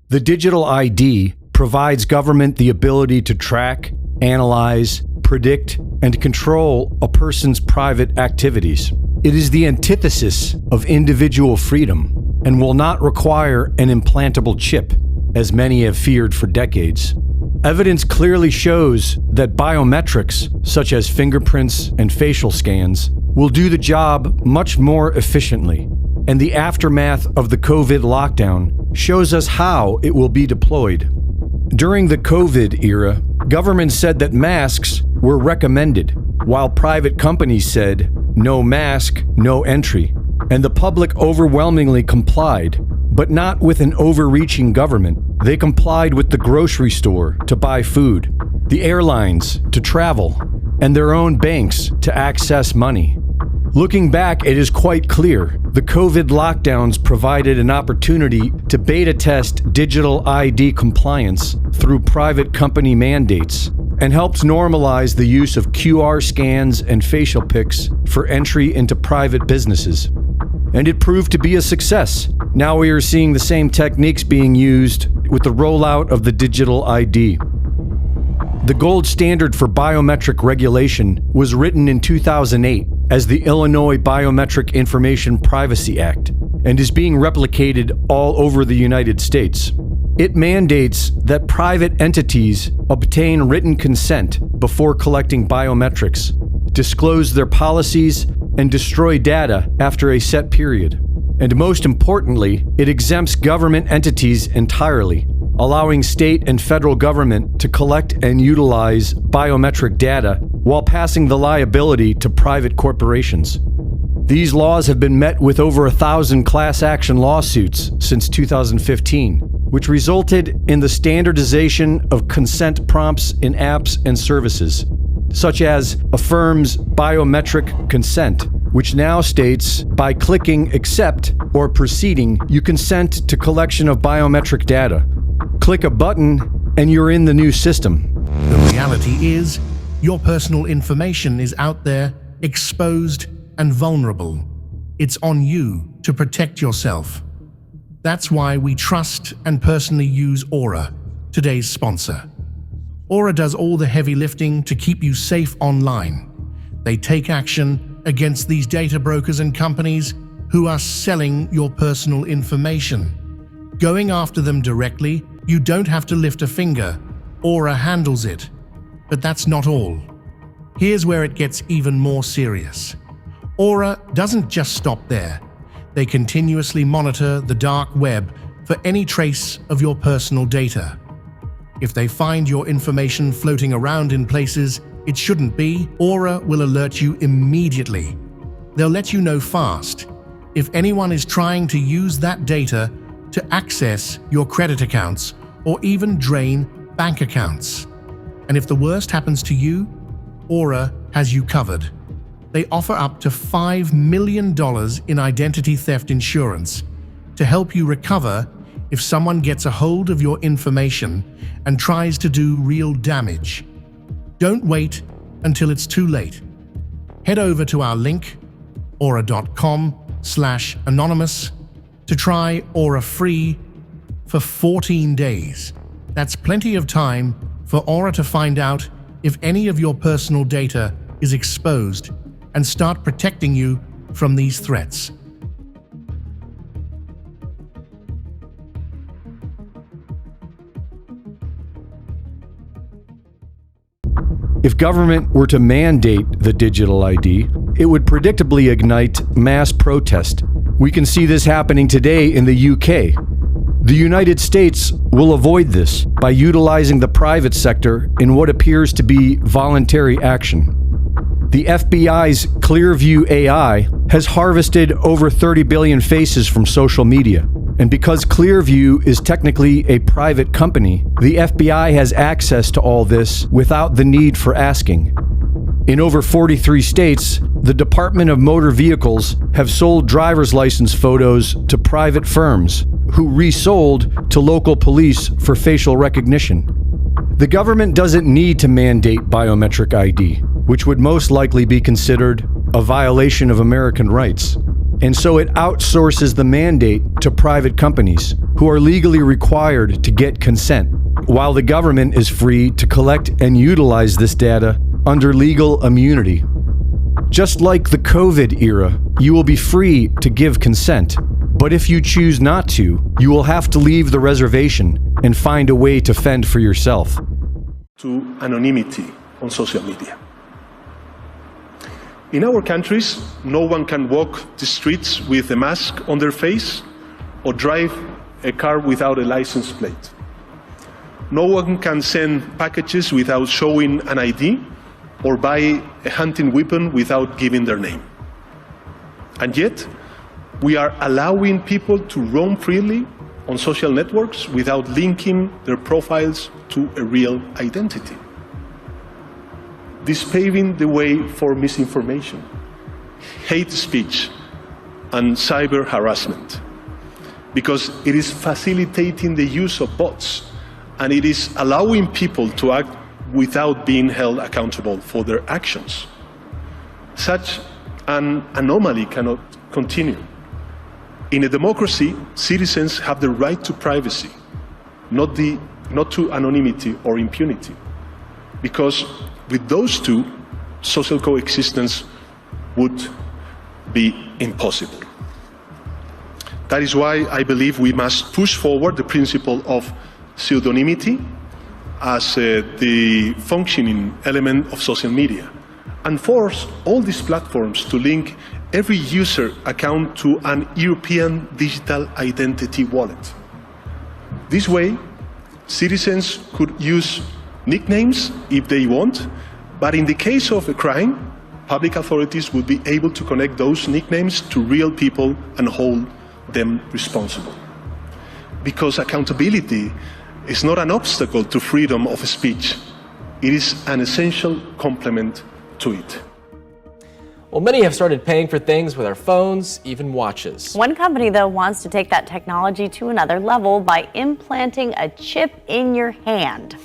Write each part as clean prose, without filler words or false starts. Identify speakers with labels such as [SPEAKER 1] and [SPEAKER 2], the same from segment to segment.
[SPEAKER 1] The digital ID provides government the ability to track, analyze, predict, and control a person's private activities. It is the antithesis of individual freedom and will not require an implantable chip, as many have feared for decades. Evidence clearly shows that biometrics, such as fingerprints and facial scans, will do the job much more efficiently, and the aftermath of the COVID lockdown shows us how it will be deployed. During the COVID era, government said that masks were recommended, while private companies said, no mask, no entry, and the public overwhelmingly complied, but not with an overreaching government. They complied with the grocery store to buy food, the airlines to travel, and their own banks to access money. Looking back, it is quite clear the COVID lockdowns provided an opportunity to beta test digital ID compliance through private company mandates and helped normalize the use of QR scans and facial pics for entry into private businesses. And it proved to be a success. Now we are seeing the same techniques being used with the rollout of the digital ID. The gold standard for biometric regulation was written in 2008 as the Illinois Biometric Information Privacy Act and is being replicated all over the United States. It mandates that private entities obtain written consent before collecting biometrics, disclose their policies, and destroy data after a set period. And most importantly, it exempts government entities entirely, allowing state and federal government to collect and utilize biometric data while passing the liability to private corporations. These laws have been met with over 1,000 class action lawsuits since 2015, which resulted in the standardization of consent prompts in apps and services, such as Affirm's biometric consent, which now states, by clicking accept or proceeding, you consent to collection of biometric data. Click a button and you're in the new system.
[SPEAKER 2] The reality is, your personal information is out there, exposed and vulnerable. It's on you to protect yourself. That's why we trust and personally use Aura, today's sponsor. Aura does all the heavy lifting to keep you safe online. They take action against these data brokers and companies who are selling your personal information. Going after them directly, you don't have to lift a finger. Aura handles it. But that's not all. Here's where it gets even more serious. Aura doesn't just stop there. They continuously monitor the dark web for any trace of your personal data. If they find your information floating around in places it shouldn't be, Aura will alert you immediately. They'll let you know fast if anyone is trying to use that data to access your credit accounts or even drain bank accounts. And if the worst happens to you, Aura has you covered. They offer up to $5 million in identity theft insurance to help you recover if someone gets a hold of your information and tries to do real damage. Don't wait until it's too late. Head over to our link, aura.com/anonymous, to try Aura free for 14 days. That's plenty of time for Aura to find out if any of your personal data is exposed and start protecting you from these threats.
[SPEAKER 1] If government were to mandate the digital ID, it would predictably ignite mass protest. We can see this happening today in the UK. The United States will avoid this by utilizing the private sector in what appears to be voluntary action. The FBI's Clearview AI has harvested over 30 billion faces from social media. And because Clearview is technically a private company, the FBI has access to all this without the need for asking. In over 43 states, the Department of Motor Vehicles have sold driver's license photos to private firms who resold to local police for facial recognition. The government doesn't need to mandate biometric ID, which would most likely be considered a violation of American rights. And so it outsources the mandate to private companies who are legally required to get consent, while the government is free to collect and utilize this data under legal immunity. Just like the COVID era, you will be free to give consent, but if you choose not to, you will have to leave the reservation and find a way to fend for yourself.
[SPEAKER 3] To anonymity on social media. In our countries, no one can walk the streets with a mask on their face or drive a car without a license plate. No one can send packages without showing an ID or buy a hunting weapon without giving their name. And yet, we are allowing people to roam freely on social networks without linking their profiles to a real identity. This paving the way for misinformation, hate speech, and cyber harassment, because it is facilitating the use of bots, and it is allowing people to act without being held accountable for their actions. Such an anomaly cannot continue. In a democracy, citizens have the right to privacy, not to anonymity or impunity, because with those two, social coexistence would be impossible. That is why I believe we must push forward the principle of pseudonymity as the functioning element of social media, and force all these platforms to link every user account to an European digital identity wallet. This way, citizens could use nicknames if they want, but in the case of a crime, public authorities would be able to connect those nicknames to real people and hold them responsible. Because accountability is not an obstacle to freedom of speech. It is an essential complement to it.
[SPEAKER 4] Well, many have started paying for things with our phones, even watches.
[SPEAKER 5] One company, though, wants to take that technology to another level by implanting a chip in your hand.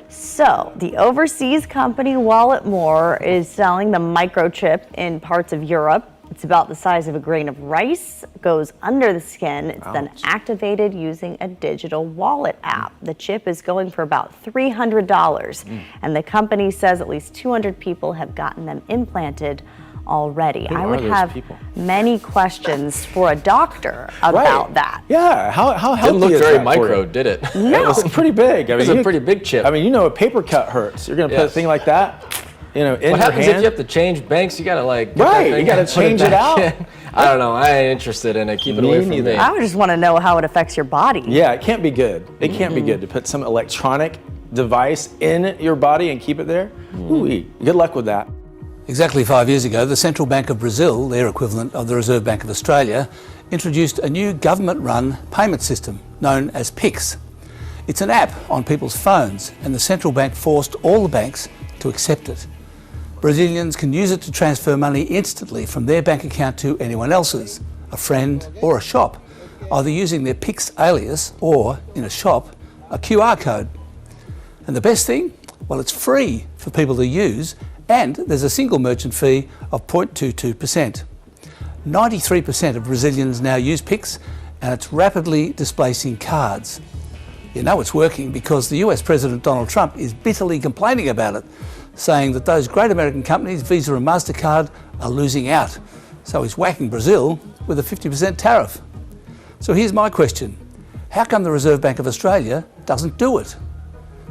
[SPEAKER 5] So, the overseas company Walletmore is selling the microchip in parts of Europe. It's about the size of a grain of rice, goes under the skin. It's then activated using a digital wallet app. The chip is going for about $300, and the company says at least 200 people have gotten them implanted already. I would have many questions for a doctor about that.
[SPEAKER 6] Yeah, how healthy
[SPEAKER 4] Didn't look
[SPEAKER 6] is
[SPEAKER 4] very
[SPEAKER 6] that
[SPEAKER 4] micro, did it?
[SPEAKER 6] No. It was pretty big. I mean,
[SPEAKER 4] It's a pretty big chip.
[SPEAKER 6] I mean, you know, a paper cut hurts. You're going to put a thing like that, you know, in
[SPEAKER 4] What
[SPEAKER 6] your
[SPEAKER 4] happens
[SPEAKER 6] hand.
[SPEAKER 4] if you have to change banks? You got to like
[SPEAKER 6] You got to change it out.
[SPEAKER 4] I don't know. I ain't interested in it. Keep it away from me.
[SPEAKER 5] I would just want to know how it affects your body.
[SPEAKER 6] Yeah, it can't be good. It can't be good to put some electronic device in your body and keep it there. Ooh-wee. Good luck with that.
[SPEAKER 7] Exactly 5 years ago, the Central Bank of Brazil, their equivalent of the Reserve Bank of Australia, introduced a new government-run payment system known as PIX. It's an app on people's phones, and the central bank forced all the banks to accept it. Brazilians can use it to transfer money instantly from their bank account to anyone else's, a friend or a shop, either using their PIX alias or, in a shop, a QR code. And the best thing? Well, it's free for people to use, and there's a single merchant fee of 0.22%. 93% of Brazilians now use PIX, and it's rapidly displacing cards. You know it's working because the US President Donald Trump is bitterly complaining about it, saying that those great American companies, Visa and MasterCard, are losing out. So he's whacking Brazil with a 50% tariff. So here's my question. How come the Reserve Bank of Australia doesn't do it?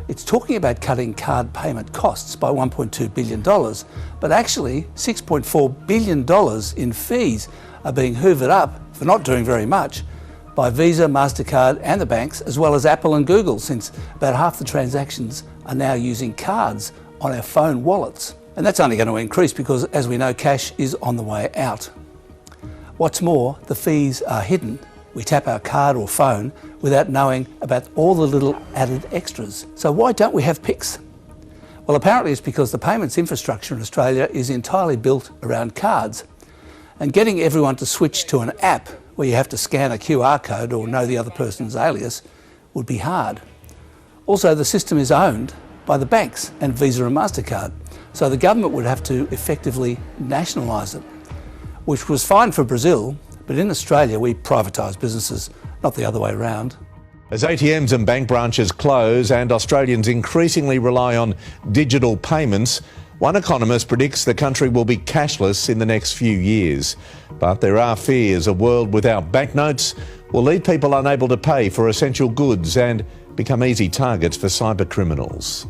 [SPEAKER 7] It's talking about cutting card payment costs by $1.2 billion, but actually $6.4 billion in fees are being hoovered up for not doing very much by Visa, MasterCard and the banks, as well as Apple and Google, since about half the transactions are now using cards on our phone wallets. And that's only going to increase because, as we know, cash is on the way out. What's more, the fees are hidden. We tap our card or phone without knowing about all the little added extras. So why don't we have PIX? Well, apparently it's because the payments infrastructure in Australia is entirely built around cards. And getting everyone to switch to an app where you have to scan a QR code or know the other person's alias would be hard. Also, the system is owned by the banks and Visa and MasterCard, so the government would have to effectively nationalise it. which was fine for Brazil, but in Australia we privatise businesses, not the other way around.
[SPEAKER 8] As ATMs and bank branches close and Australians increasingly rely on digital payments, one economist predicts the country will be cashless in the next few years. But there are fears a world without banknotes will leave people unable to pay for essential goods and become easy targets for cyber criminals.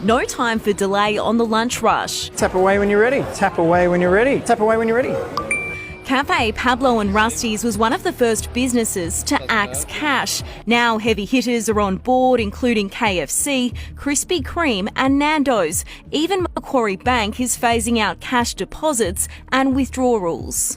[SPEAKER 9] No time for delay on the lunch rush.
[SPEAKER 10] Tap away when you're ready. Tap away when you're ready. Tap away when you're ready.
[SPEAKER 9] Cafe Pablo and Rusty's was one of the first businesses to axe cash. Now heavy hitters are on board, including KFC, Krispy Kreme and Nando's. Even Macquarie Bank is phasing out cash deposits and withdrawals.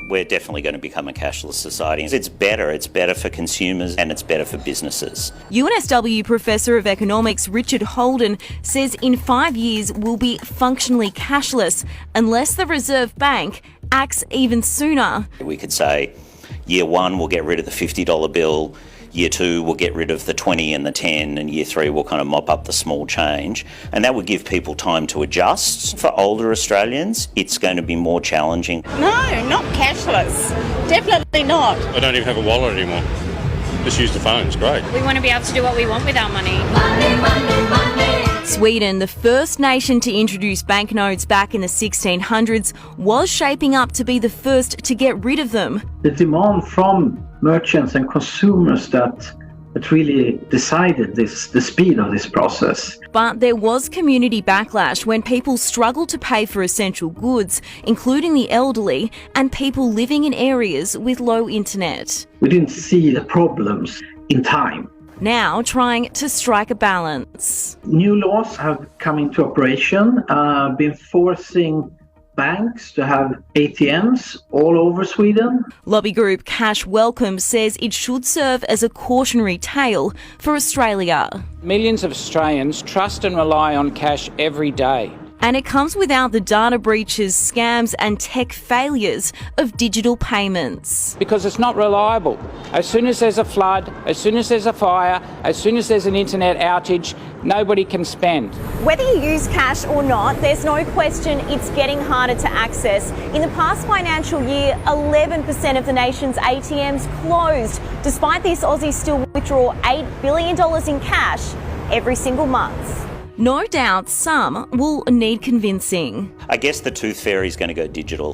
[SPEAKER 11] We're definitely going to become a cashless society. It's better for consumers and it's better for businesses.
[SPEAKER 9] UNSW Professor of Economics Richard Holden says in 5 years we'll be functionally cashless unless the Reserve Bank acts even sooner.
[SPEAKER 11] We could say year one we'll get rid of the $50 bill, year two we'll get rid of the 20 and the 10, and year three we'll kind of mop up the small change. And that would give people time to adjust. For older Australians, it's going to be more challenging.
[SPEAKER 12] No, not cashless. Definitely not.
[SPEAKER 13] I don't even have a wallet anymore. Just use the phone, it's great.
[SPEAKER 12] We want to be able to do what we want with our money. Money.
[SPEAKER 9] Sweden, the first nation to introduce banknotes back in the 1600s, was shaping up to be the first to get rid of them.
[SPEAKER 14] The demand from merchants and consumers that really decided the speed of this process.
[SPEAKER 9] But there was community backlash when people struggled to pay for essential goods, including the elderly and people living in areas with low internet.
[SPEAKER 14] We didn't see the problems in time.
[SPEAKER 9] Now trying to strike a balance.
[SPEAKER 14] New laws have come into operation, been forcing banks to have ATMs all over Sweden.
[SPEAKER 9] Lobby group Cash Welcome says it should serve as a cautionary tale for Australia.
[SPEAKER 15] Millions of Australians trust and rely on cash every day.
[SPEAKER 9] And it comes without the data breaches, scams and tech failures of digital payments.
[SPEAKER 15] Because it's not reliable. As soon as there's a flood, as soon as there's a fire, as soon as there's an internet outage, nobody can spend.
[SPEAKER 16] Whether you use cash or not, there's no question it's getting harder to access. In the past financial year, 11% of the nation's ATMs closed. Despite this, Aussies still withdraw $8 billion in cash every single month.
[SPEAKER 9] No doubt some will need convincing.
[SPEAKER 11] I guess the tooth fairy is going to go digital.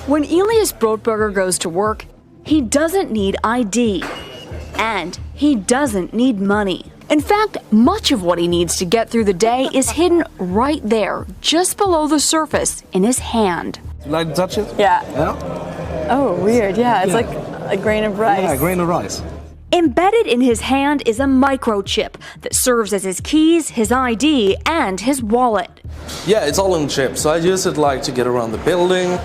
[SPEAKER 17] When Elias Brotberger goes to work, he doesn't need ID. And he doesn't need money. In fact, much of what he needs to get through the day is hidden right there, just below the surface, in his hand.
[SPEAKER 18] You like to touch it?
[SPEAKER 19] Yeah.
[SPEAKER 18] Yeah?
[SPEAKER 19] Oh, weird. Yeah, it's like a grain of rice.
[SPEAKER 18] Yeah, a grain of rice.
[SPEAKER 17] Embedded in his hand is a microchip that serves as his keys, his ID, and his wallet.
[SPEAKER 18] Yeah, it's all in chip, so I use it like to get around the building.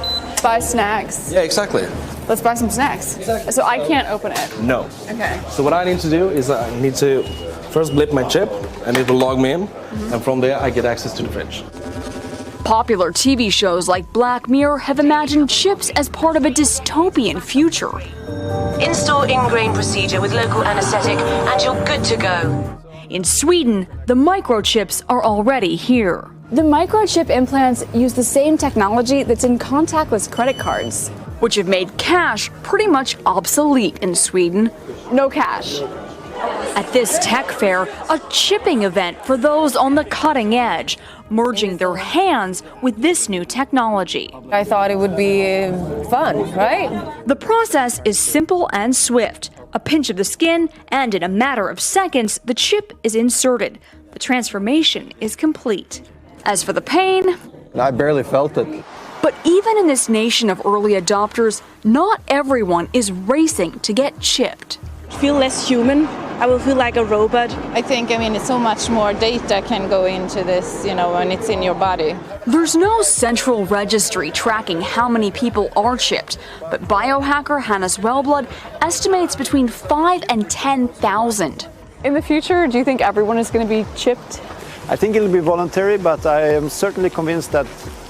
[SPEAKER 19] Buy snacks.
[SPEAKER 18] Yeah, exactly.
[SPEAKER 19] Let's buy some snacks. Exactly. So I can't open it.
[SPEAKER 18] No.
[SPEAKER 19] Okay.
[SPEAKER 18] So what I need to do is I need to first blip my chip, and it will log me in, and from there I get access to the fridge.
[SPEAKER 17] Popular TV shows like Black Mirror have imagined chips as part of a dystopian future.
[SPEAKER 20] Install ingrain procedure with local anesthetic and you're good to go.
[SPEAKER 17] In Sweden, the microchips are already here.
[SPEAKER 19] The microchip implants use the same technology that's in contactless credit cards,
[SPEAKER 17] which have made cash pretty much obsolete in Sweden.
[SPEAKER 19] No cash.
[SPEAKER 17] At this tech fair, a chipping event for those on the cutting edge, merging their hands with this new technology.
[SPEAKER 19] I thought it would be fun, right?
[SPEAKER 17] The process is simple and swift. A pinch of the skin, and in a matter of seconds, the chip is inserted. The transformation is complete. As for the pain,
[SPEAKER 18] I barely felt it.
[SPEAKER 17] But even in this nation of early adopters, not everyone is racing to get chipped.
[SPEAKER 21] Feel less human. I will feel like a robot.
[SPEAKER 22] I think, it's so much more data can go into this, when it's in your body.
[SPEAKER 17] There's no central registry tracking how many people are chipped, but biohacker Hannes Wellblood estimates between 5,000 and 10,000.
[SPEAKER 19] In the future, do you think everyone is going to be chipped?
[SPEAKER 23] I think it'll be voluntary, but I am certainly convinced that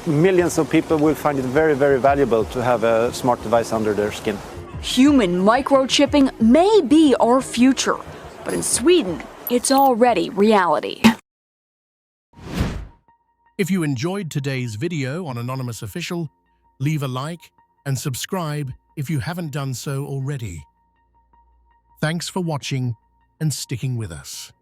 [SPEAKER 23] millions of people will find it very, very valuable to have a smart device under their skin.
[SPEAKER 17] Human microchipping may be our future, but in Sweden, it's already reality.
[SPEAKER 1] If you enjoyed today's video on Anonymous Official, leave a like and subscribe if you haven't done so already. Thanks for watching and sticking with us.